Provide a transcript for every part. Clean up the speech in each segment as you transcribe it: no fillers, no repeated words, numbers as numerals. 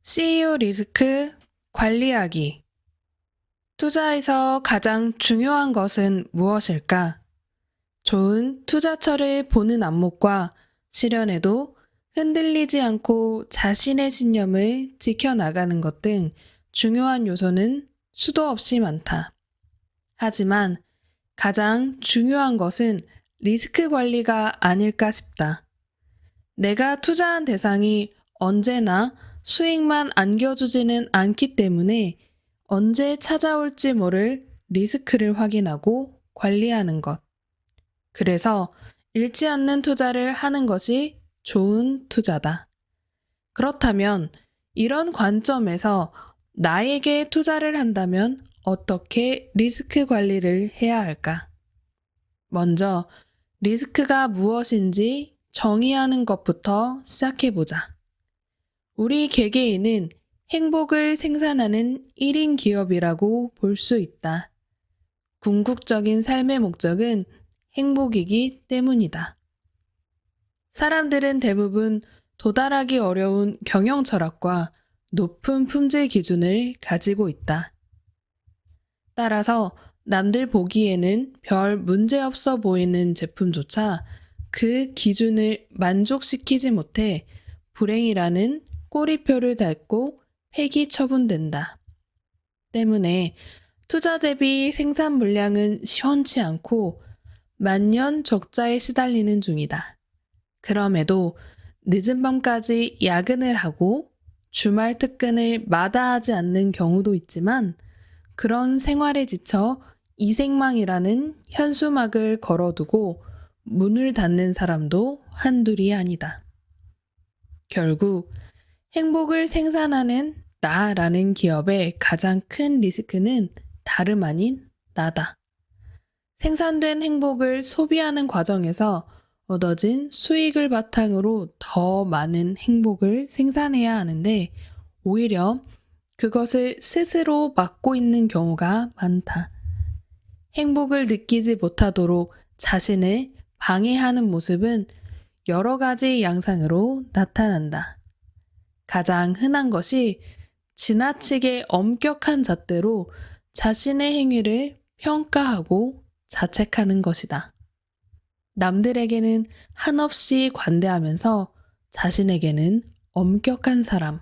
CEO 리스크 관리하기. 투자에서 가장 중요한 것은 무엇일까? 좋은 투자처를 보는 안목과 실현에도 흔들리지 않고 자신의 신념을 지켜나가는 것 등 중요한 요소는 수도 없이 많다. 하지만 가장 중요한 것은 리스크 관리가 아닐까 싶다. 내가 투자한 대상이 언제나 수익만 안겨주지는 않기 때문에 언제 찾아올지 모를 리스크를 확인하고 관리하는 것. 그래서 잃지 않는 투자를 하는 것이 좋은 투자다. 그렇다면 이런 관점에서 나에게 투자를 한다면 어떻게 리스크 관리를 해야 할까? 먼저 리스크가 무엇인지 정의하는 것부터 시작해보자. 우리 개개인은 행복을 생산하는 1인 기업이라고 볼 수 있다. 궁극적인 삶의 목적은 행복이기 때문이다. 사람들은 대부분 도달하기 어려운 경영 철학과 높은 품질 기준을 가지고 있다. 따라서 남들 보기에는 별 문제 없어 보이는 제품조차 그 기준을 만족시키지 못해 불행이라는 꼬리표를 달고 폐기 처분된다. 때문에 투자 대비 생산 물량은 시원치 않고 만년 적자에 시달리는 중이다. 그럼에도 늦은 밤까지 야근을 하고 주말 특근을 마다하지 않는 경우도 있지만 그런 생활에 지쳐 이생망이라는 현수막을 걸어두고 문을 닫는 사람도 한둘이 아니다. 결국 행복을 생산하는 나라는 기업의 가장 큰 리스크는 다름 아닌 나다. 생산된 행복을 소비하는 과정에서 얻어진 수익을 바탕으로 더 많은 행복을 생산해야 하는데 오히려 그것을 스스로 막고 있는 경우가 많다. 행복을 느끼지 못하도록 자신을 방해하는 모습은 여러 가지 양상으로 나타난다. 가장 흔한 것이 지나치게 엄격한 잣대로 자신의 행위를 평가하고 자책하는 것이다. 남들에게는 한없이 관대하면서 자신에게는 엄격한 사람.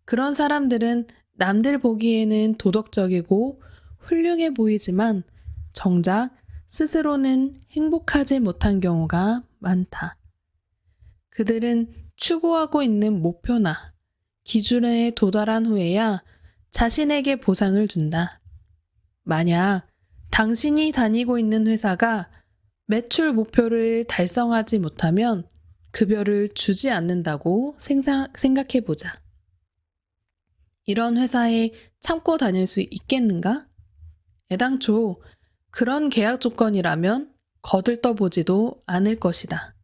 그런 사람들은 남들 보기에는 도덕적이고 훌륭해 보이지만 정작 스스로는 행복하지 못한 경우가 많다. 그들은 추구하고 있는 목표나 기준에 도달한 후에야 자신에게 보상을 준다. 만약 당신이 다니고 있는 회사가 매출 목표를 달성하지 못하면 급여를 주지 않는다고 생각해보자. 이런 회사에 참고 다닐 수 있겠는가? 애당초 그런 계약 조건이라면 거들떠보지도 않을 것이다.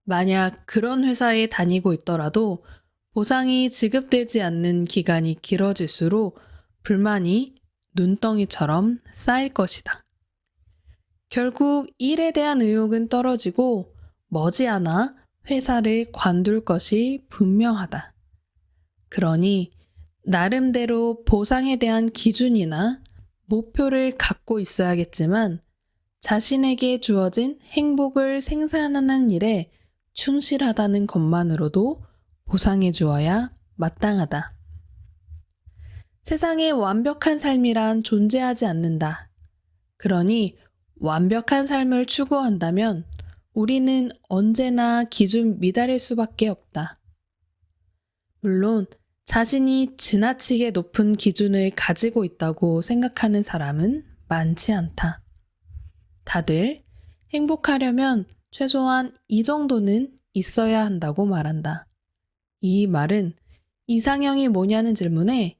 만약 그런 회사에 다니고 있더라도 보상이 지급되지 않는 기간이 길어질수록 불만이 눈덩이처럼 쌓일 것이다. 결국 일에 대한 의욕은 떨어지고 머지않아 회사를 관둘 것이 분명하다. 그러니 나름대로 보상에 대한 기준이나 목표를 갖고 있어야겠지만 자신에게 주어진 행복을 생산하는 일에 충실하다는 것만으로도 보상해 주어야 마땅하다. 세상에 완벽한 삶이란 존재하지 않는다. 그러니 완벽한 삶을 추구한다면 우리는 언제나 기준 미달일 수밖에 없다. 물론 자신이 지나치게 높은 기준을 가지고 있다고 생각하는 사람은 많지 않다. 다들 행복하려면 최소한 이 정도는 있어야 한다고 말한다. 이 말은 이상형이 뭐냐는 질문에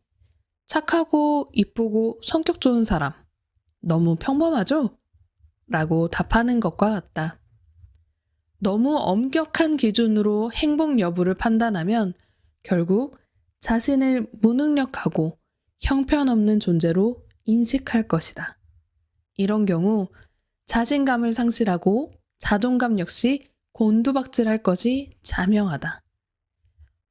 착하고 이쁘고 성격 좋은 사람, 너무 평범하죠? 라고 답하는 것과 같다. 너무 엄격한 기준으로 행복 여부를 판단하면 결국 자신을 무능력하고 형편없는 존재로 인식할 것이다. 이런 경우 자신감을 상실하고 자존감 역시 곤두박질할 것이 자명하다.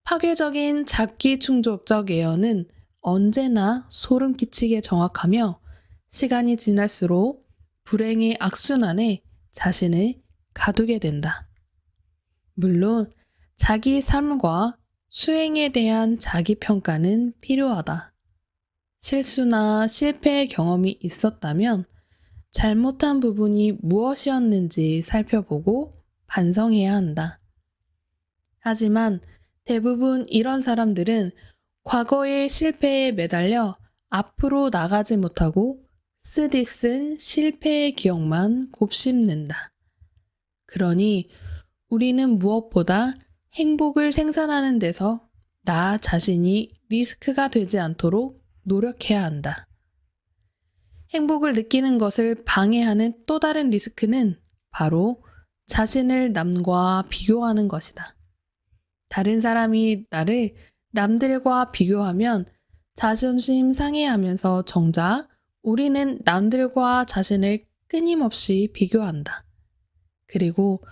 파괴적인 자기충족적 예언은 언제나 소름 끼치게 정확하며 시간이 지날수록 불행의 악순환에 자신을 가두게 된다. 물론 자기 삶과 수행에 대한 자기 평가는 필요하다. 실수나 실패의 경험이 있었다면 잘못한 부분이 무엇이었는지 살펴보고 반성해야 한다. 하지만 대부분 이런 사람들은 과거의 실패에 매달려 앞으로 나가지 못하고 쓰디쓴 실패의 기억만 곱씹는다. 그러니 우리는 무엇보다 행복을 생산하는 데서 나 자신이 리스크가 되지 않도록 노력해야 한다. 행복을 느끼는 것을 방해하는 또 다른 리스크는 바로 자신을 남과 비교하는 것이다. 다른 사람이 나를 남들과 비교하면 자존심 상해하면서 정작 우리는 남들과 자신을 끊임없이 비교한다. 그리고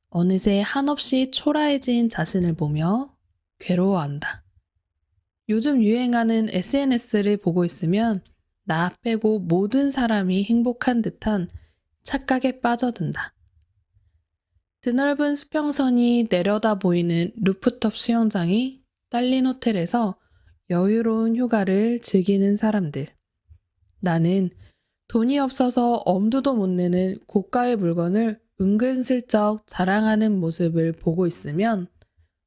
어느새 한없이 초라해진 자신을 보며 괴로워한다. 요즘 유행하는 SNS를 보고 있으면 나 빼고 모든 사람이 행복한 듯한 착각에 빠져든다. 드넓은 수평선이 내려다 보이는 루프톱 수영장이 딸린 호텔에서 여유로운 휴가를 즐기는 사람들. 나는 돈이 없어서 엄두도 못 내는 고가의 물건을 은근슬쩍 자랑하는 모습을 보고 있으면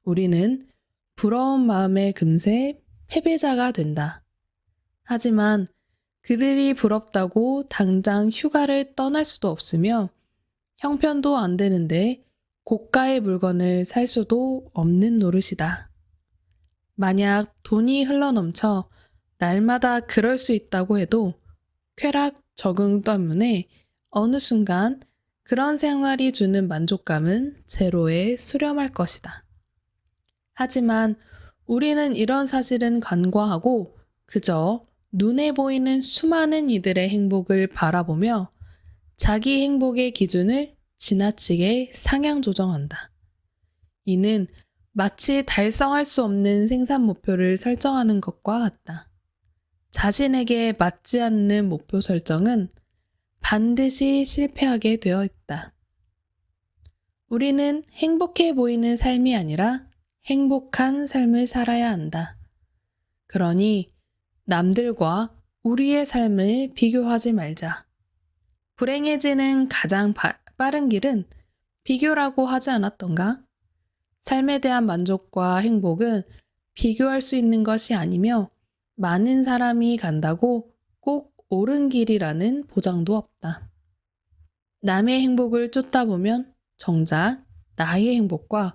우리는 부러운 마음에 금세 패배자가 된다. 하지만 그들이 부럽다고 당장 휴가를 떠날 수도 없으며 형편도 안 되는데 고가의 물건을 살 수도 없는 노릇이다. 만약 돈이 흘러넘쳐 날마다 그럴 수 있다고 해도 쾌락 적응 때문에 어느 순간 그런 생활이 주는 만족감은 제로에 수렴할 것이다. 하지만 우리는 이런 사실은 간과하고 그저 눈에 보이는 수많은 이들의 행복을 바라보며 자기 행복의 기준을 지나치게 상향 조정한다. 이는 마치 달성할 수 없는 생산 목표를 설정하는 것과 같다. 자신에게 맞지 않는 목표 설정은 반드시 실패하게 되어 있다. 우리는 행복해 보이는 삶이 아니라 행복한 삶을 살아야 한다. 그러니 남들과 우리의 삶을 비교하지 말자. 불행해지는 가장 빠른 길은 비교라고 하지 않았던가? 삶에 대한 만족과 행복은 비교할 수 있는 것이 아니며 많은 사람이 간다고 꼭 옳은 길이라는 보장도 없다. 남의 행복을 쫓다 보면 정작 나의 행복과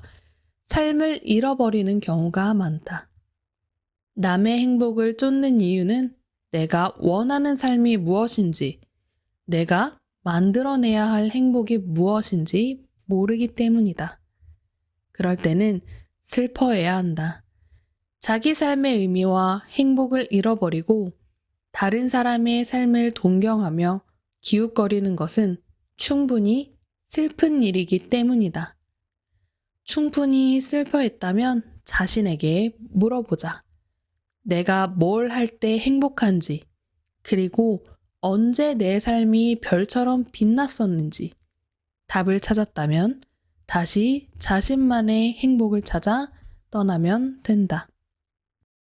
삶을 잃어버리는 경우가 많다. 남의 행복을 쫓는 이유는 내가 원하는 삶이 무엇인지, 내가 만들어내야 할 행복이 무엇인지 모르기 때문이다. 그럴 때는 슬퍼해야 한다. 자기 삶의 의미와 행복을 잃어버리고 다른 사람의 삶을 동경하며 기웃거리는 것은 충분히 슬픈 일이기 때문이다. 충분히 슬퍼했다면 자신에게 물어보자. 내가 뭘 할 때 행복한지, 그리고 언제 내 삶이 별처럼 빛났었는지 답을 찾았다면 다시 자신만의 행복을 찾아 떠나면 된다.